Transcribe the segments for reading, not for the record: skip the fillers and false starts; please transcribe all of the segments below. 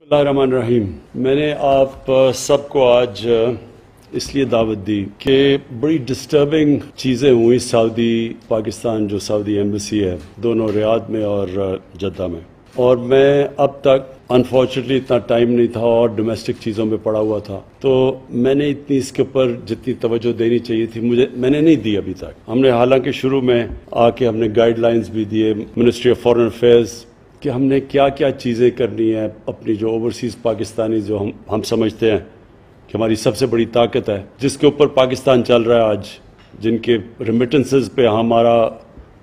بسم اللہ الرحمن الرحیم۔ میں نے آپ سب کو آج اس لیے دعوت دی کہ بڑی ڈسٹربنگ چیزیں ہوئی سعودی پاکستان جو سعودی ایمبیسی ہے دونوں ریاض میں اور جدہ میں، اور میں اب تک انفارچونیٹلی اتنا ٹائم نہیں تھا اور ڈومیسٹک چیزوں میں پڑا ہوا تھا، تو میں نے اتنی اس کے اوپر جتنی توجہ دینی چاہیے تھی میں نے نہیں دی ابھی تک۔ ہم نے حالانکہ شروع میں آ کے ہم نے گائیڈ لائنز بھی دیے منسٹری آف فارن افیئرز کہ ہم نے کیا کیا چیزیں کرنی ہیں، اپنی جو اوورسیز پاکستانی جو ہم سمجھتے ہیں کہ ہماری سب سے بڑی طاقت ہے، جس کے اوپر پاکستان چل رہا ہے آج، جن کے ریمیٹنسز پہ ہمارا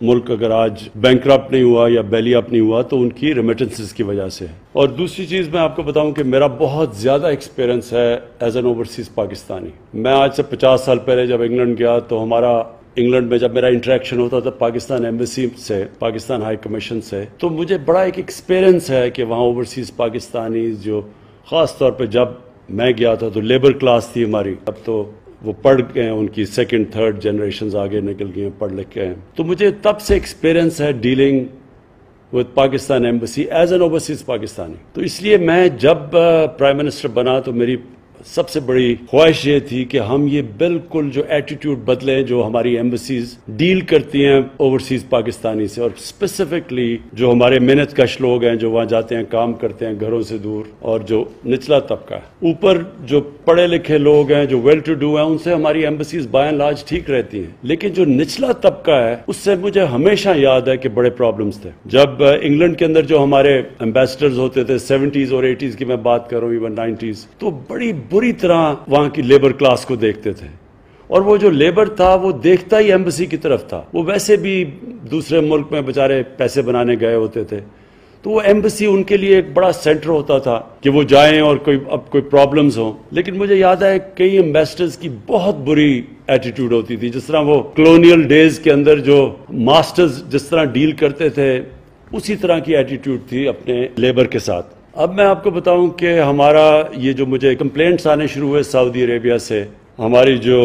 ملک اگر آج بینکرپٹ نہیں ہوا یا بیلی اپ نہیں ہوا تو ان کی ریمیٹنسز کی وجہ سے ہے۔ اور دوسری چیز میں آپ کو بتاؤں کہ میرا بہت زیادہ ایکسپیرنس ہے ایز این اوورسیز پاکستانی۔ میں آج سے 50 سال پہلے جب انگلینڈ گیا تو ہمارا انگلینڈ میں جب میرا انٹریکشن ہوتا تھا پاکستان ایمبیسی سے، پاکستان ہائی کمیشن سے، تو مجھے بڑا ایک ایکسپیرنس ہے کہ وہاں اوورسیز پاکستانی جو خاص طور پہ جب میں گیا تھا تو لیبر کلاس تھی ہماری، اب تو وہ پڑھ گئے ہیں، ان کی سیکنڈ تھرڈ جنریشنز آگے نکل گئی ہیں، پڑھ لکھ کے ہیں، تو مجھے تب سے ایکسپیرنس ہے dealing with Pakistan embassy as an overseas Pakistani. تو اس لیے میں جب پرائم منسٹر بنا تو میری سب سے بڑی خواہش یہ تھی کہ ہم یہ بالکل جو ایٹیٹیوڈ بدلیں جو ہماری ایمبیسیز ڈیل کرتی ہیں اوورسیز پاکستانی سے، اور اسپیسیفکلی جو ہمارے محنت کش لوگ ہیں جو وہاں جاتے ہیں کام کرتے ہیں گھروں سے دور، اور جو نچلا طبقہ ہے، اوپر جو پڑھے لکھے لوگ ہیں جو ویل ٹو ڈو ہیں، ان سے ہماری ایمبیسیز بائی اینڈ لارج ٹھیک رہتی ہیں، لیکن جو نچلا طبقہ ہے اس سے مجھے ہمیشہ یاد ہے کہ بڑے پرابلمز تھے۔ جب انگلینڈ کے اندر جو ہمارے ایمبیسڈرز ہوتے تھے 70s اور 80s کی میں بات کروں، ایون 90s، تو بڑی بری طرح وہاں کی لیبر کلاس کو دیکھتے تھے، اور وہ جو لیبر تھا وہ دیکھتا ہی ایمبیسی کی طرف تھا، وہ ویسے بھی دوسرے ملک میں بیچارے پیسے بنانے گئے ہوتے تھے، تو وہ ایمبیسی ان کے لیے ایک بڑا سینٹر ہوتا تھا کہ وہ جائیں اور کوئی پرابلمز ہوں۔ لیکن مجھے یاد ہے کئی ایمبیسڈرز کی بہت بری ایٹیٹیوڈ ہوتی تھی، جس طرح وہ کلونیل ڈیز کے اندر جو ماسٹرز جس طرح ڈیل کرتے تھے اسی طرح کی ایٹیٹیوڈ تھی اپنے لیبر کے ساتھ۔ اب میں آپ کو بتاؤں کہ ہمارا یہ جو مجھے کمپلینٹس آنے شروع ہوئے سعودی عربیہ سے، ہماری جو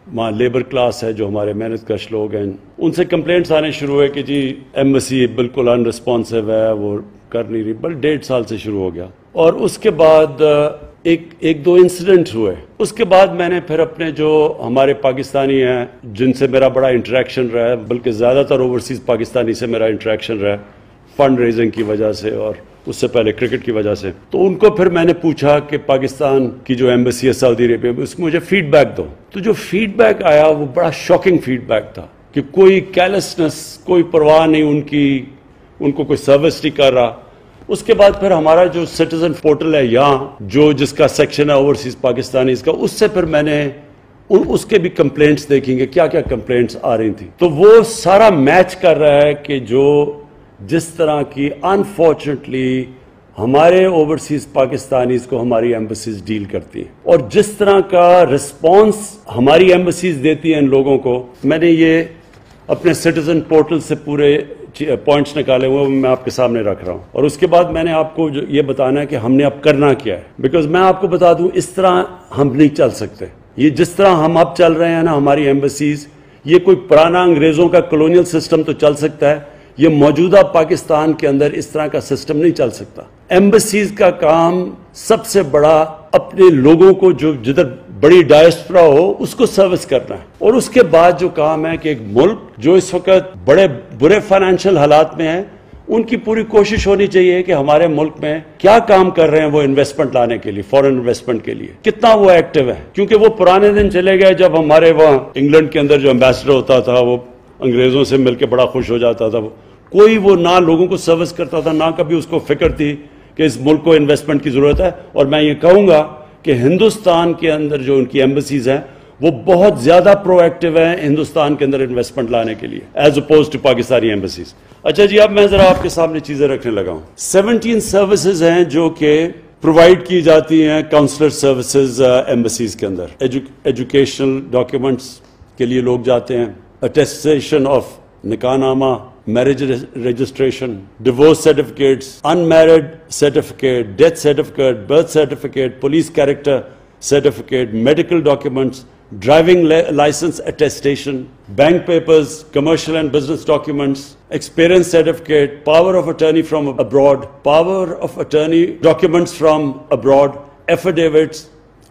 وہاں لیبر کلاس ہے جو ہمارے محنت کش لوگ ہیں، ان سے کمپلینٹس آنے شروع ہوئے کہ جی ایمبیسی بالکل ان رسپانسو ہے، وہ کر نہیں رہی، بل 1.5 سال سے شروع ہو گیا، اور اس کے بعد ایک دو انسیڈنٹ ہوئے۔ اس کے بعد میں نے پھر اپنے جو ہمارے پاکستانی ہیں جن سے میرا بڑا انٹریکشن رہا ہے، بلکہ زیادہ تر اوورسیز پاکستانی سے میرا انٹریکشن رہا ہے فنڈ ریزنگ کی وجہ سے اور اس سے پہلے کرکٹ کی وجہ سے، تو ان کو پھر میں نے پوچھا کہ پاکستان کی جو ایمبیسی ہے سعودی عربیہ میں، اس کو مجھے فیڈ بیک دو، تو جو فیڈ بیک آیا وہ بڑا شاکنگ فیڈ بیک تھا کہ کوئی کیرلیسنس، کوئی پرواہ نہیں ان کو کوئی سروس نہیں کر رہا۔ اس کے بعد پھر ہمارا جو سٹیزن پورٹل ہے یہاں جس کا سیکشن ہے اوورسیز پاکستانیز کا، اس سے پھر میں نے اس کے بھی کمپلینٹس دیکھیں گے کیا کیا کمپلینٹس آ رہی تھیں، تو وہ سارا میچ کر رہا ہے کہ جس طرح کی انفارچونیٹلی ہمارے اوورسیز پاکستانیز کو ہماری ایمبیسیز ڈیل کرتی ہیں، اور جس طرح کا رسپانس ہماری ایمبیسیز دیتی ہیں ان لوگوں کو، میں نے یہ اپنے سٹیزن پورٹل سے پورے پوائنٹس نکالے ہوئے میں آپ کے سامنے رکھ رہا ہوں، اور اس کے بعد میں نے آپ کو یہ بتانا ہے کہ ہم نے اب کرنا کیا ہے، بیکاز میں آپ کو بتا دوں اس طرح ہم نہیں چل سکتے، یہ جس طرح ہم اب چل رہے ہیں نا ہماری ایمبیسیز، یہ کوئی پرانا انگریزوں کا کلونیل سسٹم تو چل سکتا ہے، یہ موجودہ پاکستان کے اندر اس طرح کا سسٹم نہیں چل سکتا۔ ایمبیسیز کا کام سب سے بڑا اپنے لوگوں کو جو جدھر بڑی ڈائسپورا ہو اس کو سروس کرنا ہے، اور اس کے بعد جو کام ہے کہ ایک ملک جو اس وقت بڑے برے فائنینشیل حالات میں ہے، ان کی پوری کوشش ہونی چاہیے کہ ہمارے ملک میں کیا کام کر رہے ہیں وہ انویسٹمنٹ لانے کے لیے، فورن انویسٹمنٹ کے لیے کتنا وہ ایکٹیو ہے، کیونکہ وہ پرانے دن چلے گئے جب ہمارے وہاں انگلینڈ کے اندر جو ایمبیسڈر ہوتا تھا وہ انگریزوں سے مل کے بڑا خوش ہو جاتا تھا، کوئی وہ نہ لوگوں کو سروس کرتا تھا، نہ کبھی اس کو فکر تھی کہ اس ملک کو انویسٹمنٹ کی ضرورت ہے۔ اور میں یہ کہوں گا کہ ہندوستان کے اندر جو ان کی ایمبیسیز ہیں وہ بہت زیادہ پرو ایکٹیو ہیں ہندوستان کے اندر انویسٹمنٹ لانے کے لیے as opposed to Pakistani embassies. اچھا جی، اب میں ذرا آپ کے سامنے چیزیں رکھنے لگا ہوں۔ 17 سروسز ہیں جو کہ پرووائڈ کی جاتی ہیں کاؤنسلر سروسز ایمبیسیز کے اندر۔ ایجوکیشنل ڈاکیومنٹس کے لیے لوگ جاتے ہیں، اٹیسٹیشن آف نکاح نامہ، marriage registration, divorce certificates, unmarried certificate, death certificate, birth certificate, police character certificate, medical documents, driving license attestation, bank papers, commercial and business documents, experience certificate, power of attorney from abroad, power of attorney documents from abroad, affidavits,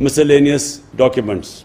miscellaneous documents.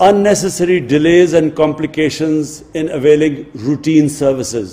Unnecessary delays and complications in availing routine services.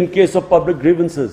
in case of public grievances.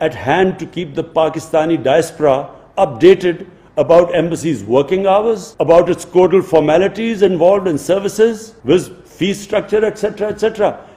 at hand to keep the Pakistani diaspora updated about embassy's working hours, about its codal formalities involved in services, with fee structure, etc., etc.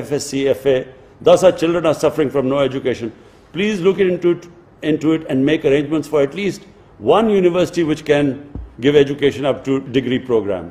FSc FA. Thus our children are suffering from no education. Please look into it and make arrangements for at least one university which can give education up to degree program.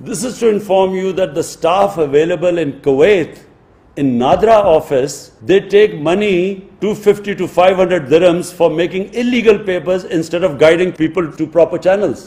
This is to inform you that the staff available in Kuwait in Nadra office, they take money 250 to 500 dirhams for making illegal papers instead of guiding people to proper channels.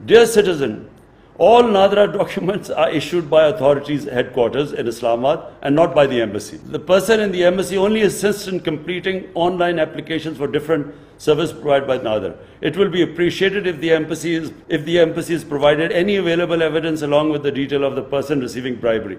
Dear citizen, all Nadra documents are issued by authorities headquarters in Islamabad and not by the embassy. The person in the embassy only assists in completing online applications for different services provided by Nadra. It will be appreciated if the embassy is provided any available evidence along with the detail of the person receiving bribery.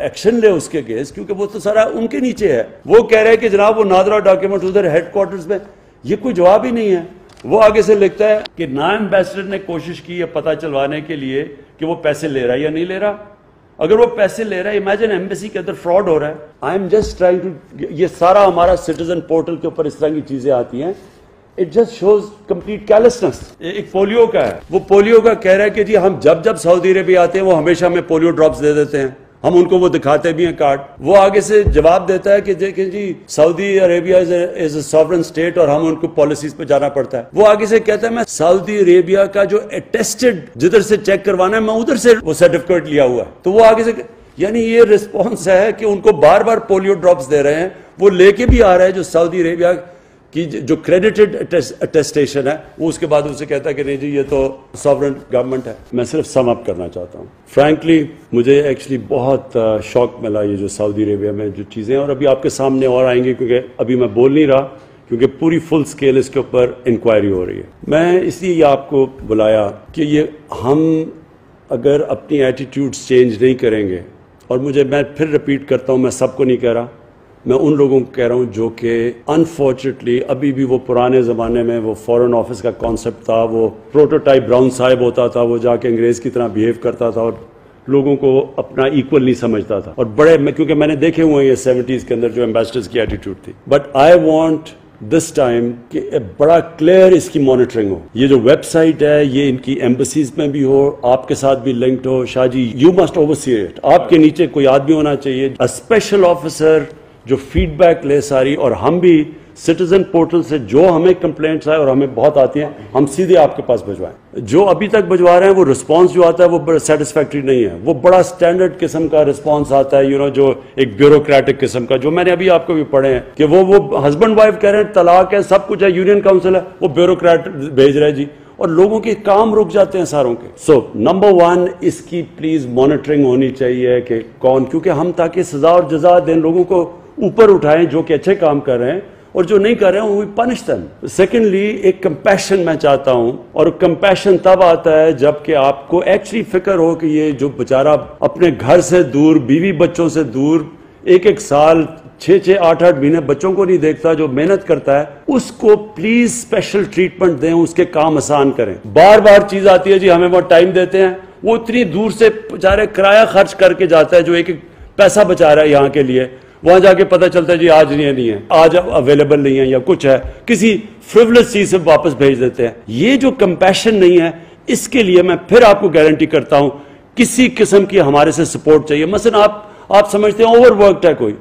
Action لے اس کے case, کیونکہ وہ تو سارا ان کے نیچے ہے. وہ کہہ رہے ہیں کہ جناب وہ نادرا ڈاکیومنٹ ادھر ہیڈ کوارٹرز میں، یہ کوئی جواب ہی نہیں ہے. وہ آگے سے لکھتا ہے کہ نائب ایمبیسڈر نے کوشش کی ہے پتہ چلوانے کے لیے کہ وہ پیسے لے رہا ہے یا نہیں لے رہا. اگر وہ پیسے لے رہا ہے، امیجن ایمبیسی کے اندر فراڈ ہو رہا ہے. I am just trying to, یہ سارا ہمارا سٹیزن پورٹل کے اوپر اس طرح کی چیزیں آتی ہیں. It just shows complete carelessness. ایک پولیو کا ہے، وہ پولیو کا کہہ رہا ہے کہ جی ہم جب سعودی عربیہ آتے ہیں وہ ہمیشہ ہمیں پولیو ڈراپس دے دیتے ہیں، ہم ان کو وہ دکھاتے بھی ہیں کارڈ. وہ آگے سے جواب دیتا ہے کہ دیکھیں جی سعودی عربیہ از اے ساورن اسٹیٹ اور ہم ان کو پالیسیز پہ جانا پڑتا ہے. وہ آگے سے کہتا ہے میں سعودی عربیہ کا جو اٹیسٹڈ جدھر سے چیک کروانا ہے میں ادھر سے وہ سرٹیفکیٹ لیا ہوا ہے. تو وہ آگے سے یعنی یہ رسپانس ہے کہ ان کو بار بار پولیو ڈراپس دے رہے ہیں. وہ لے کے بھی آ رہا ہے جو سعودی عربیہ کی جو کریڈیٹڈ اٹیسٹیشن ہے، وہ اس کے بعد اسے کہتا ہے کہ نہیں جی یہ تو ساورن گورنمنٹ ہے. میں صرف سم اپ کرنا چاہتا ہوں. فرینکلی مجھے ایکچولی بہت شوق ملا یہ جو سعودی عربیہ میں جو چیزیں، اور ابھی آپ کے سامنے اور آئیں گی کیونکہ ابھی میں بول نہیں رہا کیونکہ پوری فل سکیل اس کے اوپر انکوائری ہو رہی ہے. میں اس لیے آپ کو بلایا کہ یہ ہم اگر اپنی ایٹیٹیوڈز چینج نہیں کریں گے، اور میں پھر ریپیٹ کرتا ہوں، میں سب کو نہیں کہہ رہا، میں ان لوگوں کو کہہ رہا ہوں جو کہ انفارچونیٹلی ابھی بھی وہ پرانے زمانے میں وہ فورن آفس کا کانسیپٹ تھا، وہ پروٹوٹائپ براؤن صاحب ہوتا تھا، وہ جا کے انگریز کی طرح بیہیو کرتا تھا اور لوگوں کو اپنا ایکول نہیں سمجھتا تھا. اور کیونکہ میں نے دیکھے ہوئے ہیں یہ 70s کے اندر جو ایمبیسڈرز کی ایٹیٹیوڈ تھی. But I want this time کہ بڑا کلیئر اس کی مانیٹرنگ ہو. یہ جو ویب سائٹ ہے یہ ان کی ایمبسیز میں بھی ہو، آپ کے ساتھ بھی لنکڈ ہو. Shah ji you must oversee it. آپ کے نیچے کوئی آدمی ہونا چاہیے، اسپیشل آفیسر جو فیڈ بیک لے ساری، اور ہم بھی سٹیزن پورٹل سے جو ہمیں کمپلینٹس آئے اور ہمیں بہت آتی ہیں ہم سیدھے آپ کے پاس بھجوائیں. جو ابھی تک بھجوا رہے ہیں وہ رسپانس جو آتا ہے وہ بڑا سیٹسفیکٹری نہیں ہے. وہ بڑا سٹینڈرڈ قسم کا رسپانس آتا ہے جو ایک بیوروکریٹک قسم کا، جو میں نے ابھی آپ کو بھی پڑھے ہیں کہ وہ ہسبینڈ وائف کہہ رہے ہیں طلاق ہے سب کچھ ہے، یونین کاؤنسل ہے، وہ بیوروکریٹ بھیج رہے جی، اور لوگوں کے کام رک جاتے ہیں ساروں کے. سو نمبر 1 اس کی پلیز مانیٹرنگ ہونی چاہیے کہ کون، کیونکہ ہم تاکہ سزا اور جزا دیں، لوگوں کو اوپر اٹھائیں جو کہ اچھے کام کر رہے ہیں، اور جو نہیں کر رہے ہیں وہ پنش دم. سیکنڈلی ایک کمپیشن میں چاہتا ہوں، اور کمپیشن تب آتا ہے جب کہ آپ کو ایکچولی فکر ہو کہ یہ جو بیچارہ اپنے گھر سے دور، بیوی بچوں سے دور، ایک سال 6 8 مہینے بچوں کو نہیں دیکھتا، جو محنت کرتا ہے، اس کو پلیز اسپیشل ٹریٹمنٹ دیں، اس کے کام آسان کریں. بار بار چیز آتی ہے جی ہمیں وہ ٹائم دیتے ہیں، وہ اتنی دور سے بیچارے کرایہ خرچ کر کے جاتا ہے جو ایک پیسہ بچا رہا ہے یہاں کے لیے، وہاں جا کے پتہ چلتا ہے جی آج نہیں ہے، آج اویلیبل نہیں ہے یا کچھ ہے، کسی فریولس چیز سے واپس بھیج دیتے ہیں. یہ جو کمپیشن نہیں ہے، اس کے لیے میں پھر آپ کو گارنٹی کرتا ہوں کسی قسم کی ہمارے سے سپورٹ چاہیے. مثلا آپ سمجھتے ہیں اوور ورکڈ ہے کوئی،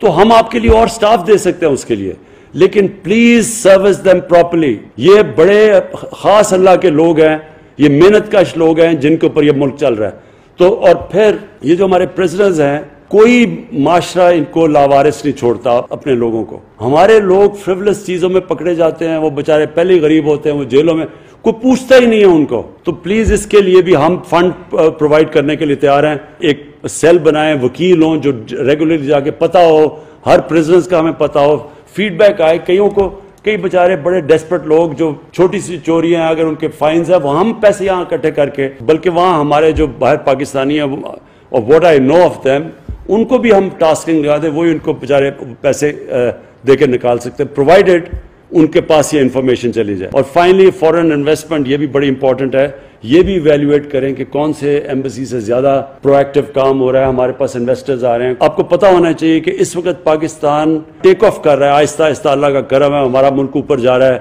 تو ہم آپ کے لیے اور سٹاف دے سکتے ہیں اس کے لیے، لیکن پلیز سروس دیم پراپرلی. یہ بڑے خاص اللہ کے لوگ ہیں، یہ محنت کش لوگ ہیں جن کے اوپر یہ ملک چل رہا ہے. تو اور پھر یہ جو ہمارے پریزنرز ہیں، کوئی معاشرہ ان کو لاوارث نہیں چھوڑتا اپنے لوگوں کو. ہمارے لوگ فریولس چیزوں میں پکڑے جاتے ہیں، وہ بیچارے پہلے ہی غریب ہوتے ہیں، وہ جیلوں میں، کوئی پوچھتا ہی نہیں ہے ان کو. تو پلیز اس کے لیے بھی ہم فنڈ پرووائڈ کرنے کے لیے تیار ہیں. ایک سیل بنائیں، وکیل ہوں جو ریگولرلی جا کے پتہ ہو، ہر پریزنرز کا ہمیں پتہ ہو، فیڈ بیک آئے. کئی بیچارے بڑے ڈیسپریٹ لوگ جو چھوٹی سی چوریاں اگر ان کے فائنز ہیں، وہ ہم پیسے یہاں اکٹھے کر کے، بلکہ وہاں ہمارے جو باہر پاکستانی ہیں اور what I know of them, ان کو بھی ہم ٹاسکنگ لگا دیں، وہی ان کو بیچارے پیسے دے کے نکال سکتے ہیں، پرووائڈیڈ ان کے پاس یہ انفارمیشن چلی جائے. اور فائنلی فورن انویسٹمنٹ، یہ بھی بڑی امپورٹنٹ ہے. یہ بھی ایویلویٹ کریں کہ کون سے ایمبیسی سے زیادہ پرو ایکٹیو کام ہو رہا ہے، ہمارے پاس انویسٹرز آ رہے ہیں. آپ کو پتہ ہونا چاہیے کہ اس وقت پاکستان ٹیک آف کر رہا ہے، آہستہ آہستہ، اللہ کا کرم ہے، ہمارا ملک اوپر جا رہا ہے.